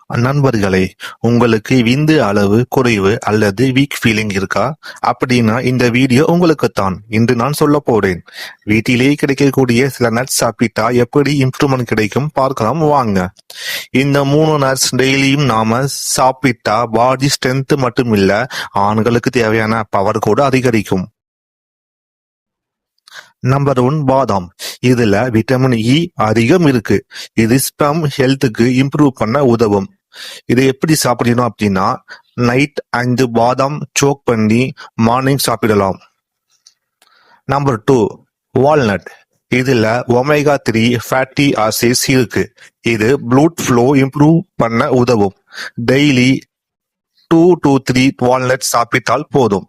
நண்பர்களே, உங்களுக்கு விந்து அளவு குறைவு அல்லது வீக் ஃபீலிங் இருக்கா? அப்படின்னா இந்த வீடியோ உங்களுக்குத்தான். இன்று நான் சொல்லப் போறேன். வீட்டிலேயே கிடைக்கக்கூடிய சில நட்ஸ் சாப்பிட்டா எப்படி இம்ப்ரூவ்மெண்ட் கிடைக்கும் பார்க்கலாம் வாங்க. இந்த 3 நட்ஸ் டெய்லியும் நாம சாப்பிட்டா பாடி ஸ்ட்ரென்த் மட்டும் இல்ல, ஆண்களுக்கு தேவையான பவர் கூட அதிகரிக்கும். நம்பர் 1 பாதாம். இதுல விட்டமின் இ அதிகம் இருக்கு. இது ஸ்பெர்ம் ஹெல்த்துக்கு இம்ப்ரூவ் பண்ண உதவும். இதை எப்படி சாப்பிடணும் அப்படின்னா, நைட் 5 பாதாம் சோக் பண்ணி மார்னிங் சாப்பிடலாம். Number 2 walnut. இதுல ஒமேகா 3 ஃபேட்டி ஆசிட்ஸ் இருக்கு. இது ப்ளட் ஃப்ளோ இம்ப்ரூவ் பண்ண உதவும். டெய்லி 2 to 3 வால்நட் சாப்பிட்டால் போதும்.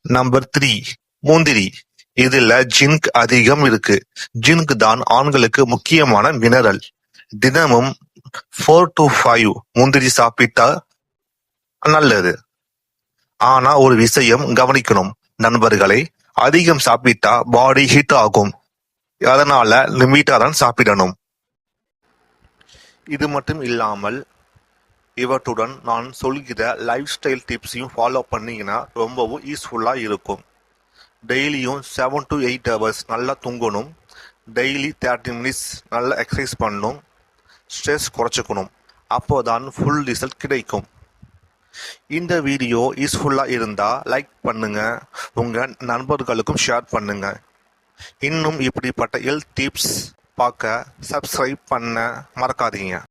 நம்பர் 3 முந்திரி. இதுல ஜிங்க் அதிகம் இருக்கு. ஜிங்க் தான் ஆண்களுக்கு முக்கியமான மினரல். தினமும் 4 to 5 முந்திரி சாப்பிட்டா நல்லது. ஆனா ஒரு விஷயம் கவனிக்கணும் நண்பர்களே, அதிகம் சாப்பிட்டா பாடி ஹீட் ஆகும். அதனால லிமிட்டா தான் சாப்பிடணும். இது மட்டும் இல்லாமல் இவற்றுடன் நான் சொல்கிற லைஃப் ஸ்டைல் டிப்ஸையும் ஃபாலோ பண்ணீங்கன்னா ரொம்பவும் யூஸ்ஃபுல்லா இருக்கும். டெய்லியும் 7 to 8 hours நல்லா தூங்கணும். டெய்லி 30 minutes நல்லா எக்ஸசைஸ் பண்ணணும். ஸ்ட்ரெஸ் குறைச்சிக்கணும். அப்போதான் ஃபுல் ரிசல்ட் கிடைக்கும். இந்த வீடியோ யூஸ்ஃபுல்லா இருந்தா லைக் பண்ணுங்க, உங்க நண்பர்களுக்கும் ஷேர் பண்ணுங்க. இன்னும் இப்படிப்பட்ட ஹெல்த் டிப்ஸ் பார்க்க சப்ஸ்கிரைப் பண்ண மறக்காதீங்க.